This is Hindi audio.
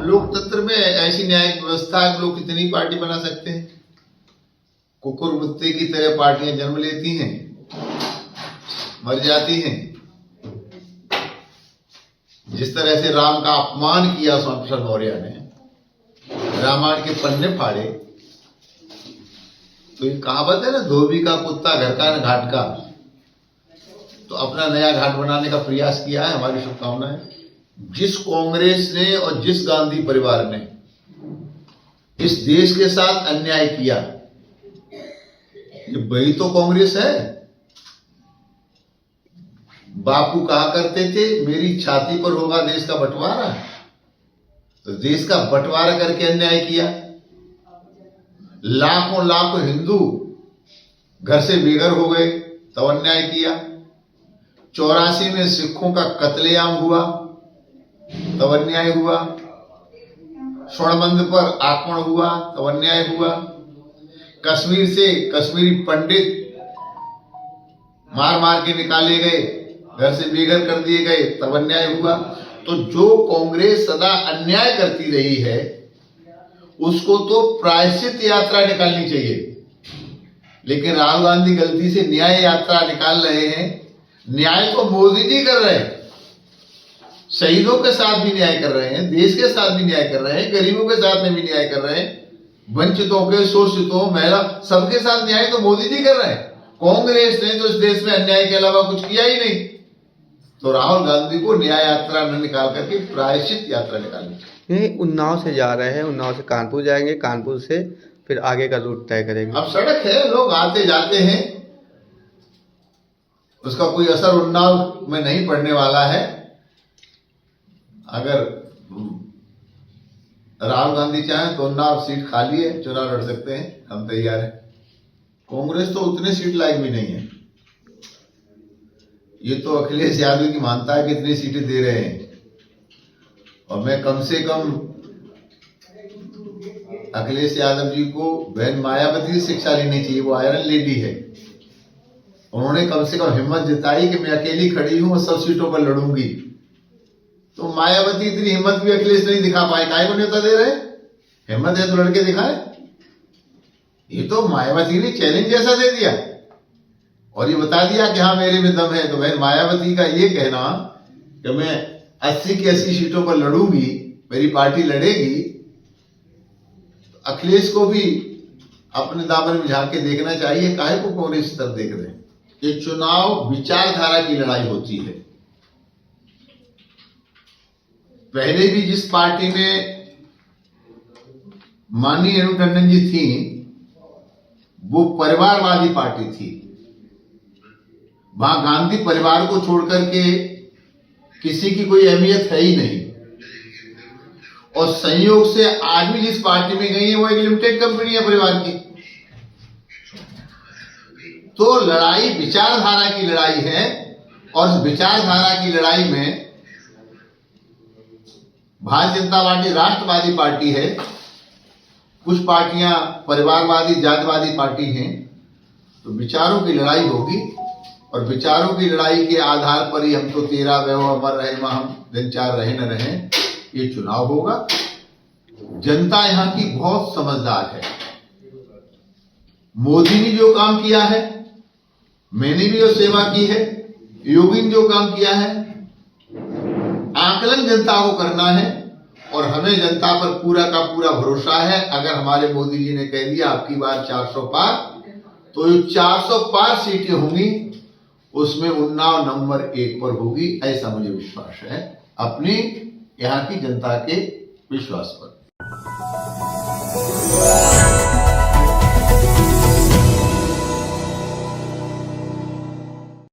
अब लोकतंत्र में ऐसी न्यायिक व्यवस्था है, लोग कितनी पार्टी बना सकते हैं। कुकुर मुत्ते की तरह पार्टियां जन्म लेती हैं, मर जाती हैं। जिस तरह से राम का अपमान किया सोमेश्वर मौर्य ने, रामायण के पन्ने फाड़े, तो ये कहावत है ना, धोबी का कुत्ता घर का न घाट का। तो अपना नया घाट बनाने का प्रयास किया है। हमारी शुभकामनाएं। जिस कांग्रेस ने और जिस गांधी परिवार ने इस देश के साथ अन्याय किया, ये वही तो कांग्रेस है। बापू कहा करते थे, मेरी छाती पर होगा देश का बंटवारा। तो देश का बंटवारा करके अन्याय किया। लाखों लाखों हिंदू घर से बेघर हो गए, तब अन्याय किया। 84 में सिखों का कत्लेआम हुआ, तब अन्याय हुआ। स्वर्ण मंदिर पर आक्रमण हुआ, तब अन्याय हुआ। कश्मीर से कश्मीरी पंडित मार मार के निकाले गए, घर से बेघर कर दिए गए, तब अन्याय हुआ। तो जो कांग्रेस सदा अन्याय करती रही है, उसको तो प्रायश्चित यात्रा निकालनी चाहिए। लेकिन राहुल गांधी गलती से न्याय यात्रा निकाल रहे हैं। न्याय तो मोदी जी कर रहे हैं। शहीदों के साथ भी न्याय कर रहे हैं, देश के साथ भी न्याय कर रहे हैं, गरीबों के साथ में भी न्याय कर रहे हैं, वंचितों के, शोषितों, महिला, सबके साथ न्याय तो मोदी जी कर रहे हैं। कांग्रेस ने तो इस देश में अन्याय के अलावा कुछ किया ही नहीं। तो राहुल गांधी को न्याय यात्रा न निकाल करके प्रायश्चित यात्रा निकालनी चाहिए। ये उन्नाव से जा रहे हैं, उन्नाव से कानपुर जाएंगे, कानपुर से फिर आगे का रूट तय करेंगे। अब सड़क है, लोग आते जाते हैं, उसका कोई असर उन्नाव में नहीं पड़ने वाला है। अगर राहुल गांधी चाहें तो उन्नाव सीट खाली है, चुनाव लड़ सकते हैं, हम तैयार हैं। कांग्रेस तो उतने सीट लायक भी नहीं है। ये तो अखिलेश यादव की मानता है कितनी सीटें दे रहे हैं, और मैं कम से कम अखिलेश यादव जी को बहन मायावती से शिक्षा लेनी चाहिए। वो आयरन लेडी है। उन्होंने कम से कम हिम्मत जताई कि मैं अकेली खड़ी हूं और सब सीटों पर लड़ूंगी। तो मायावती इतनी हिम्मत भी अखिलेश नहीं दिखा पाए। काहे को न्योता दे रहे? हिम्मत है तो लड़के दिखाए। ये तो मायावती ने चैलेंज जैसा दे दिया और ये बता दिया कि हाँ मेरे में दम है। तो बहन मायावती का ये कहना कि मैं 80 की 80 सीटों पर लड़ूंगी, मेरी पार्टी लड़ेगी, अखिलेश को भी अपने दामन में झांक के देखना चाहिए। काहे को कांग्रेस तरफ देख रहे हैं? ये चुनाव विचारधारा की लड़ाई होती है। पहले भी जिस पार्टी में माननीय रेणु टंडन जी थी, वो परिवारवादी पार्टी थी। वहां गांधी परिवार को छोड़कर के किसी की कोई अहमियत है ही नहीं। और संयोग से आज भी जिस पार्टी में गई है वो एक लिमिटेड कंपनी है परिवार की। तो लड़ाई विचारधारा की लड़ाई है, और इस विचारधारा की लड़ाई में भारतीय जनता पार्टी राष्ट्रवादी पार्टी है, कुछ पार्टियां परिवारवादी जातिवादी पार्टी हैं। तो विचारों की लड़ाई होगी, और विचारों की लड़ाई के आधार पर ही हम तो तेरा वह अमर रहे हम दिन चार रहे न रहे, ये चुनाव होगा। जनता यहां की बहुत समझदार है। मोदी ने जो काम किया है, मैंने भी जो सेवा की है, योगी ने जो काम किया है, आकलन जनता को करना है। और हमें जनता पर पूरा का पूरा भरोसा है। अगर हमारे मोदी जी ने कह दिया आपकी बार 400 पार, तो ये 400 पार सीटें होंगी, उसमें उन्नाव नंबर 1 पर होगी। ऐसा मुझे विश्वास है अपनी यहाँ की जनता के विश्वास पर।